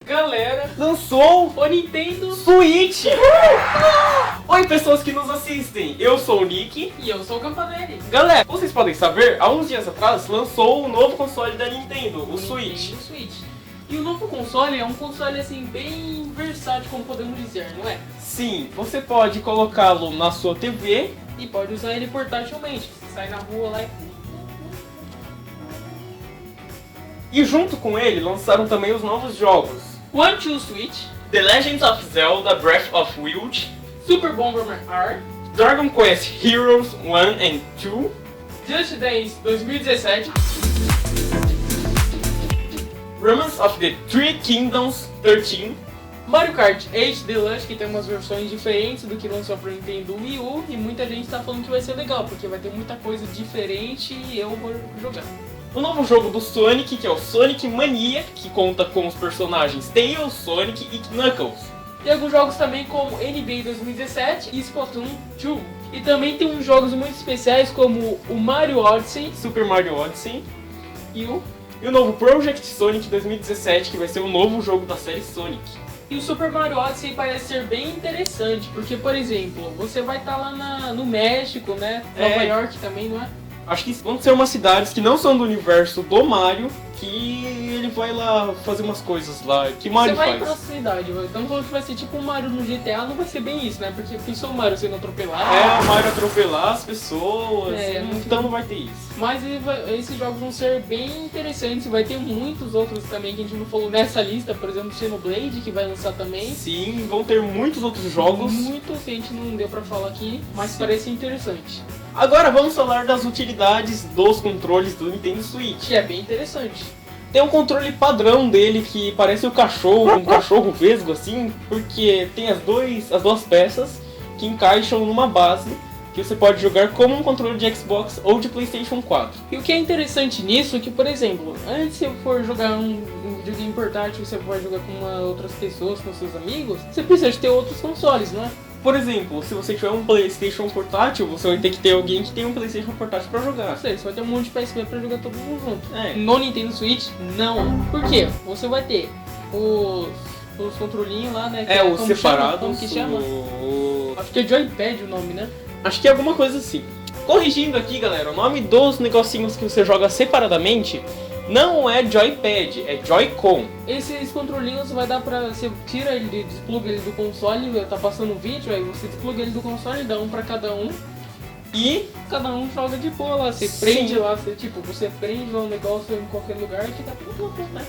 galera, lançou o Nintendo Switch! Oi, pessoas que nos assistem, eu sou o Nick. e eu sou o Campanelli. Galera, vocês podem saber, há uns dias atrás lançou o novo console da Nintendo, o Switch. Nintendo Switch. E o novo console é um console assim bem versátil, como podemos dizer, não é? Sim, você pode colocá-lo na sua TV. E pode usar ele portátilmente. Você sai na rua lá E junto com ele lançaram também os novos jogos One to Switch, The Legend of Zelda Breath of Wild, Super Bomberman R, Dragon Quest Heroes 1 and 2, Just Dance 2017, Remnants of the Three Kingdoms 13, Mario Kart 8 Deluxe, que tem umas versões diferentes do que lançou pro Nintendo Wii U, e muita gente tá falando que vai ser legal, porque vai ter muita coisa diferente e eu vou jogar. o novo jogo do Sonic, que é o Sonic Mania, que conta com os personagens Tails, Sonic e Knuckles. Tem alguns jogos também como NBA 2017 e Splatoon 2. E também tem uns jogos muito especiais como o Mario Odyssey Super Mario Odyssey e o novo Project Sonic 2017, que vai ser o novo jogo da série Sonic. E o Super Mario Odyssey parece ser bem interessante, porque, por exemplo, você vai estar lá no México, né? Nova York também, não é? Acho que vão ser umas cidades que não são do universo do Mario, que ele vai lá fazer umas coisas lá que Mario Você vai faz. pra cidade, então falando que vai ser tipo um Mario no GTA, não vai ser bem isso, né? Porque pensou o Mario sendo atropelado. É, o Mario atropelar as pessoas, então não vai ter isso. Mas esses jogos vão ser bem interessantes, vai ter muitos outros também que a gente não falou nessa lista, por exemplo, Xenoblade, que vai lançar também. Sim, vão ter muitos outros jogos. Muitos que a gente não deu pra falar aqui, mas parece interessante. Agora vamos falar das utilidades dos controles do Nintendo Switch. Que é bem interessante. Tem um controle padrão dele que parece um cachorro vesgo assim, porque tem as duas peças que encaixam numa base que você pode jogar como um controle de Xbox ou de PlayStation 4. E o que é interessante nisso é que, por exemplo, antes de você for jogar um videogame portátil, você pode jogar com outras pessoas, com seus amigos, você precisa de ter outros consoles, não é? Por exemplo, se você tiver um PlayStation portátil, você vai ter que ter alguém que tem um PlayStation portátil pra jogar. Ou seja, você vai ter um monte de PSP pra jogar todo mundo junto. É. No Nintendo Switch, não. Por quê? Você vai ter os controlinhos lá, né? É, os como separados. Como que chama? Acho que é Joypad o nome, né? Acho que é alguma coisa assim. Corrigindo aqui, galera, o nome dos negocinhos que você joga separadamente não é Joypad, é Joy-Con. Esses controlinhos vai dar pra... Você tira ele, despluga ele do console, tá passando um vídeo, aí você despluga ele do console, dá um pra cada um. E Cada um joga de boa lá, você prende lá, você prende lá um negócio em qualquer lugar e fica tudo bom, né?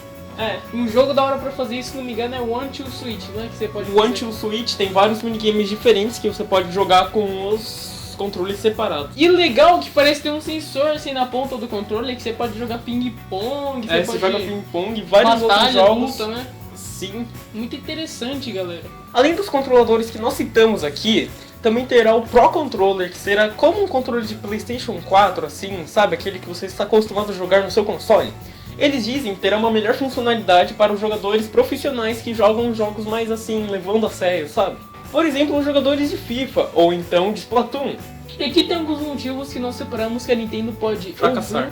Um jogo da hora pra fazer isso, se não me engano, é One to Switch, né? Que você pode o One to Switch tem vários minigames diferentes que você pode jogar com os controles separados. E legal que parece ter um sensor assim na ponta do controle que você pode jogar ping-pong, Você joga ping-pong, vários outros jogos. Luta, né? Sim. Muito interessante, galera. Além dos controladores que nós citamos aqui, também terá o Pro Controller, que será como um controle de PlayStation 4, assim, sabe? Aquele que você está acostumado a jogar no seu console. Eles dizem que terá uma melhor funcionalidade para os jogadores profissionais que jogam jogos mais assim, levando a sério, sabe? Por exemplo, os jogadores de FIFA, ou então de Splatoon. E aqui tem alguns motivos que nós separamos que a Nintendo pode Fracassar.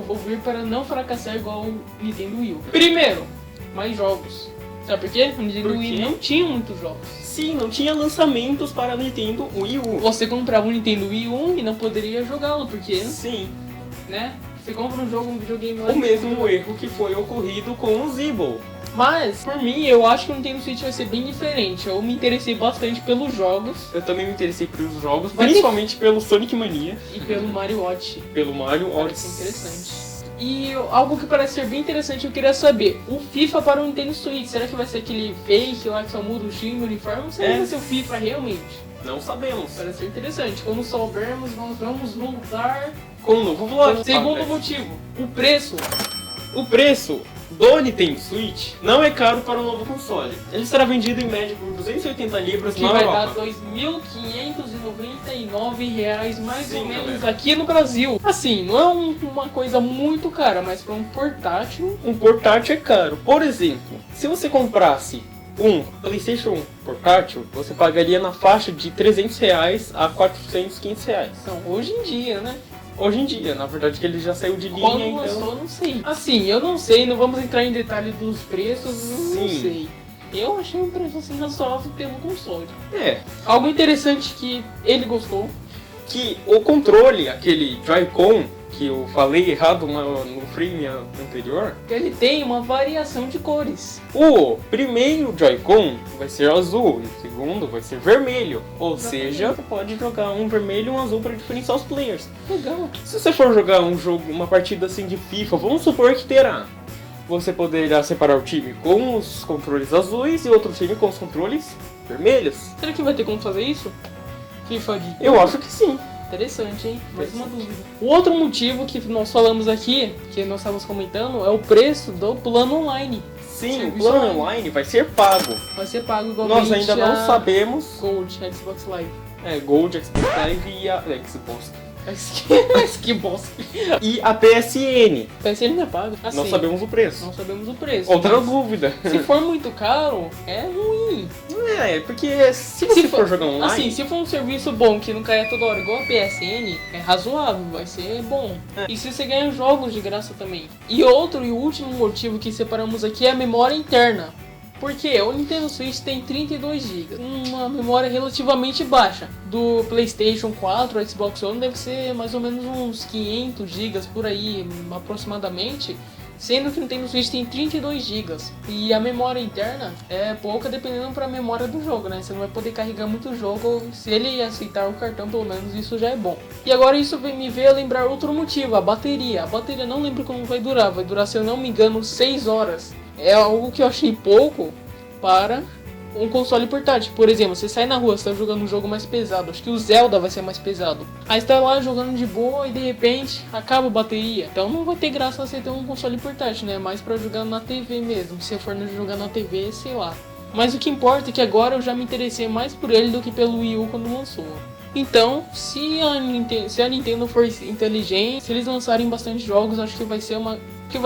ouvir para não fracassar igual o Nintendo Wii U. Primeiro, mais jogos. Sabe por quê? O Nintendo Wii não tinha muitos jogos. Sim, não tinha lançamentos para Nintendo Wii U. Você comprava um Nintendo Wii U e não poderia jogá-lo, porque, Sim. né? Você compra um videogame lá. O mesmo erro que foi ocorrido com o Zeebo. Mas, por mim, eu acho que o Nintendo Switch vai ser bem diferente. Eu me interessei bastante pelos jogos. Eu também me interessei pelos jogos, Vai principalmente pelo Sonic Mania. E pelo Mario Odyssey. Pelo Mario Parece Odyssey. interessante. E algo que parece ser bem interessante, eu queria saber. O FIFA para o Nintendo Switch, será que vai ser aquele fake lá que só muda o time, o uniforme? Ou será que vai ser o FIFA realmente? Não sabemos. Parece ser interessante. Quando soubermos, nós vamos voltar Com um novo vlog. Segundo motivo, o preço. O preço do Nintendo Switch não é caro para o novo console. Ele será vendido em média por 280 libras Que na vai Europa. dar R$ 2.599 mais Sim, ou menos galera. aqui no Brasil. Assim, não é uma coisa muito cara, mas para um portátil... Um portátil é caro. Por exemplo, se você comprasse um PlayStation portátil, você pagaria na faixa de R$ 300 a R$ 400, R$ 500. Então, hoje em dia, né? Hoje em dia, na verdade, que ele já saiu de linha, Quando então... lançou, não sei. Assim, eu não sei, não vamos entrar em detalhe dos preços, eu não Sim. sei. Eu achei um preço assim razoável pelo console. É, Algo interessante que ele gostou. que o controle, aquele Joy-Con, que eu falei errado no frame anterior, Ele tem uma variação de cores. o primeiro Joy-Con vai ser azul e o segundo vai ser vermelho. Ou Exatamente. seja, você pode jogar um vermelho e um azul para diferenciar os players. Legal. Se você for jogar um jogo, uma partida assim de FIFA, vamos supor que terá. Você poderá separar o time com os controles azuis e outro time com os controles vermelhos. Será que vai ter como fazer isso? FIFA de... Eu acho que sim. Interessante, hein? Mais uma dúvida. O outro motivo que nós falamos aqui, que nós estávamos comentando, é o preço do plano online. Sim, o Serviço plano online. online vai ser pago. Vai ser pago igualmente Nós ainda não a sabemos. Gold, Xbox Live. Gold, Xbox Live e a Xbox. Que bosta. E a PSN. PSN não é pago. Assim, Não sabemos o preço. não sabemos o preço. Outra mas dúvida. se for muito caro, é ruim. Porque se você for jogar online... Assim, se for um serviço bom que não caia toda hora igual a PSN, é razoável, vai ser bom. E se você ganha jogos de graça também. E outro e o último motivo que separamos aqui é a memória interna. Porque o Nintendo Switch tem 32 GB, uma memória relativamente baixa. Do PlayStation 4, o Xbox One deve ser mais ou menos uns 500 GB por aí, aproximadamente. Sendo que o Nintendo Switch tem 32 GB. E a memória interna é pouca dependendo para a memória do jogo, né? Você não vai poder carregar muito jogo. Se ele aceitar o cartão, pelo menos isso já é bom. E agora isso me veio a lembrar outro motivo, a bateria. A bateria não lembro como vai durar, se eu não me engano 6 horas. É algo que eu achei pouco para um console portátil. Por exemplo, você sai na rua, você tá jogando um jogo mais pesado, acho que o Zelda vai ser mais pesado. Aí você tá lá jogando de boa e de repente acaba a bateria. Então não vai ter graça você ter um console portátil, né? Mais pra jogar na TV mesmo. Se for jogar na TV, sei lá. Mas o que importa é que agora eu já me interessei mais por ele do que pelo Wii U quando lançou. Então, se a Nintendo for inteligente, se eles lançarem bastante jogos, acho que vai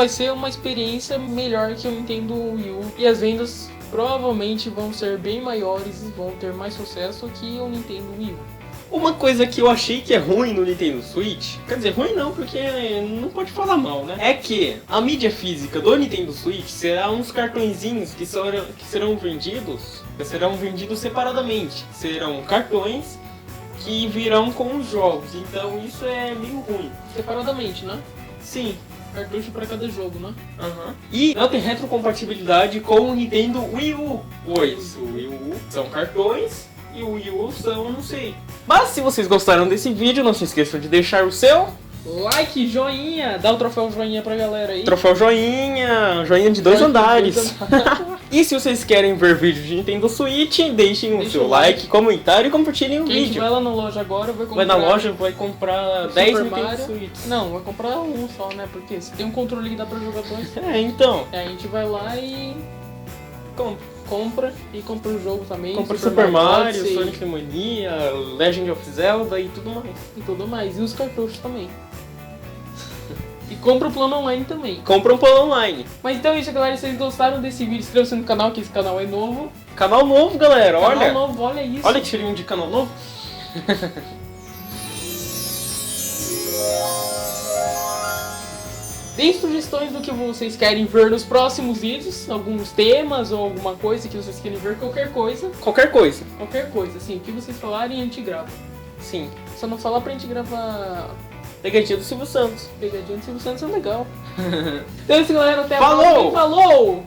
ser uma experiência melhor que o Nintendo Wii U. E as vendas provavelmente vão ser bem maiores e vão ter mais sucesso que o Nintendo Wii U. Uma coisa que eu achei que é ruim no Nintendo Switch, quer dizer, ruim não, porque não pode falar mal, né? É que a mídia física do Nintendo Switch será uns cartõezinhos que serão vendidos separadamente. Serão cartões que virão com os jogos, então isso é meio ruim. Separadamente, né? Sim. Cartucho para cada jogo, né? E não tem retrocompatibilidade com o Nintendo Wii U. Pois o Wii U são cartões e o Wii U são não sei. Mas se vocês gostaram desse vídeo, não se esqueçam de deixar o seu like, joinha, dá o troféu joinha pra galera aí. troféu joinha de 2 andares. E se vocês querem ver vídeos de Nintendo Switch, deixem o seu like, comentário e compartilhem o Quem vídeo. vai lá na loja agora vai comprar. Vai na loja, vai comprar 10 Super Nintendo Mario. Switch. Não, vai comprar um só, né? Porque se tem um controle que dá pra jogar dois. Então. A gente vai lá e compra o jogo também. Compra Super Mario, Odyssey Sonic Mania, Legend of Zelda e tudo mais. e tudo mais. E os cartuchos também. E compra o plano online também. Compra um plano online. Mas então é isso, galera. Se vocês gostaram desse vídeo, inscreva-se no canal, que esse canal é novo. Canal novo, galera, olha. Canal novo, olha isso. Olha que cheirinho de canal novo. Deem sugestões do que vocês querem ver nos próximos vídeos, alguns temas ou alguma coisa que vocês querem ver, qualquer coisa. Qualquer coisa. Qualquer coisa, assim, o que vocês falarem a gente grava. Sim. Só não falar pra gente gravar Pegadinha do Silvio Santos. pegadinha do Silvio Santos é legal. Então é isso, galera, até a Falou! próxima. Falou!